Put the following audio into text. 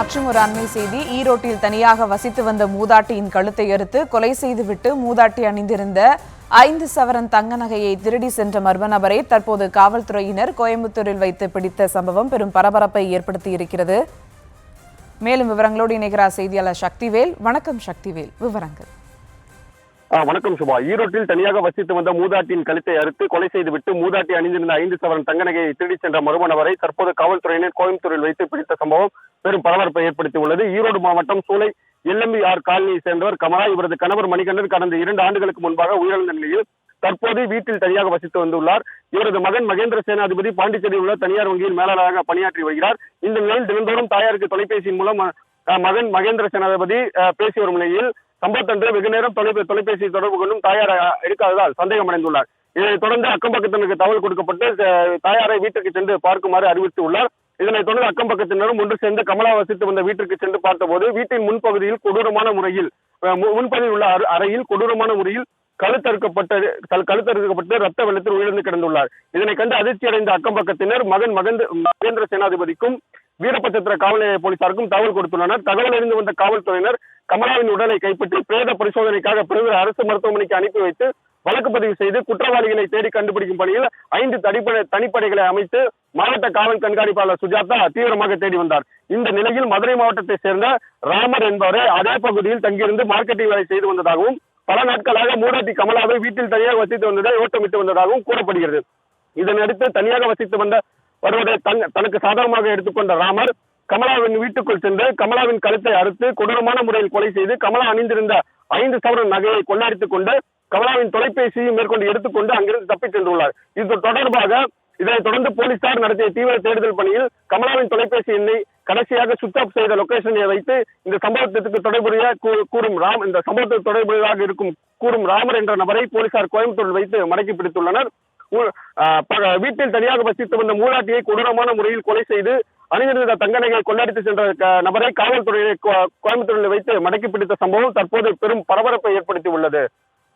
மற்றும் ஒரு அண்மை செய்தி, ஈரோட்டில் தனியாக வசித்து வந்த மூதாட்டியின் கழுத்தை அறுத்து கொலை செய்துவிட்டு மூதாட்டி அணிந்திருந்த 5 சவரன் தங்க நகையை திருடி சென்ற மர்ம நபரை தற்போது காவல்துறையினர் கோயம்புத்தூரில் வைத்து பிடித்த சம்பவம் பெரும் பரபரப்பை ஏற்படுத்தியிருக்கிறது. மேலும் விவரங்களோடு இணைகிறார் செய்தியாளர் சக்திவேல். வணக்கம் சக்திவேல், விவரங்கள். வணக்கம் சுபா. ஈரோட்டில் தனியாக வசித்து வந்த மூதாட்டியின் கழுத்தை அறுத்து கொலை செய்துவிட்டு மூதாட்டி அணிந்திருந்த 5 சவரன் தங்க நகையை திருடி சென்ற மர்ம நபரை தற்போது காவல்துறையினர் கோயம்புத்தூரில் வைத்து பிடித்த சம்பவம் பெரும் பரபரப்பை ஏற்படுத்தியுள்ளது. ஈரோடு மாவட்டம் சூளை LMBR காலனியை சேர்ந்தவர் கமலா. இவரது கணவர் மணிகண்டன் கடந்த 2 ஆண்டுகளுக்கு முன்பாக உயிரிழந்த நிலையில் தற்போது வீட்டில் தனியாக வசித்து வந்துள்ளார். இவரது மகன் மகேந்திர சேனாதிபதி பாண்டிச்சேரியில் உள்ள தனியார் வங்கியில் மேலாளராக பணியாற்றி வருகிறார். இந்த நிலையில் தினந்தோறும் தாயாருக்கு தொலைபேசியின் மூலம் மகன் மகேந்திர சேனாதிபதி பேசி வரும் நிலையில் சம்பவத்தன்று வெகு நேரம் தொலைபேசி தொடர்பு கொண்டும் தாயார் எடுக்காததால் சந்தேகம் அடைந்துள்ளார். இதைத் தொடர்ந்து அக்கம் பக்கத்தினருக்கு தகவல் கொடுக்கப்பட்டு தாயாரை வீட்டுக்கு சென்று பார்க்குமாறு அறிவித்துள்ளார். இதனைத் தொடர்ந்து அக்கம் பக்கத்தினரும் ஒன்று சேர்ந்து கமலா வசித்து வந்த வீட்டிற்கு சென்று பார்த்தபோது வீட்டின் முன்பகுதியில் கொடூரமான முறையில் முன்பகுதியில் உள்ள அறையில் கொடூரமான முறையில் கழுத்தறுக்கப்பட்டு ரத்த வெள்ளத்தில் உயிரிழந்து கிடந்துள்ளார். இதனை கண்டு அதிர்ச்சி அடைந்த அக்கம் பக்கத்தினர் மகேந்திர சேனாதிபதிக்கும் வீரபத்திர காவல் நிலைய போலீசாருக்கும் தகவல் கொடுத்துள்ளனர். தகவல் அறிந்து வந்த காவல்துறையினர் கமலாவின் உடலை கைப்பற்றி பிரேத பரிசோதனைக்காக பெருவிர அரசு மருத்துவமனைக்கு அனுப்பி வைத்து வழக்கு பதிவு செய்து குற்றவாளிகளை தேடி கண்டுபிடிக்கும் பணியில் 5 தனிப்படைகளை அமைத்து மாவட்ட காவல் கண்காணிப்பாளர் சுஜாதா தீவிரமாக தேடி வந்தார். இந்த நிலையில் மதுரை மாவட்டத்தை சேர்ந்த ராமர் என்பவரை அதே பகுதியில் தங்கியிருந்து மார்க்கெட்டிங் வேலை செய்து வந்ததாகவும் பல நாட்களாக மூதாட்டி கமலாவை வீட்டில் தனியாக வசித்து வந்ததை ஓட்டமிட்டு வந்ததாகவும் கூறப்படுகிறது. இதனையடுத்து தனியாக வசித்து வருவதை தனக்கு சாதகமாக எடுத்துக்கொண்ட ராமர் கமலாவின் வீட்டுக்குள் சென்று கமலாவின் கழுத்தை அறுத்து கொடூரமான முறையில் கொலை செய்து கமலா அணிந்திருந்த 5 சவரன் நகையை கொள்ளையடித்துக் கொண்டு கமலாவின் தொலைபேசியை மேற்கொண்டு எடுத்துக்கொண்டு அங்கிருந்து தப்பிச் சென்றுள்ளார். இது தொடர்பாக இதனைத் தொடர்ந்து போலீசார் நடத்திய தீவிர தேடுதல் பணியில் கமலாவின் தொலைபேசி எண்ணை கடைசியாக சுவிட்ச் ஆஃப் செய்த லொகேஷனை வைத்து இந்த சம்பவத்திற்கு தொடர்புடையதாக இருக்கும் கூறும் ராமர் என்ற நபரை போலீசார் கோயம்புத்தூரில் வைத்து மடக்கி பிடித்துள்ளனர். வீட்டில் தனியாக வசித்து வந்த மூதாட்டியை கொடூரமான முறையில் கொலை செய்து அணிந்திருந்த தங்க நகையை கொள்ளையடித்து சென்ற நபரை காவல்துறையினர் கோயம்புத்தூரில் வைத்து மடக்கி பிடித்த சம்பவம் தற்போது பெரும் பரபரப்பை ஏற்படுத்தி உள்ளது.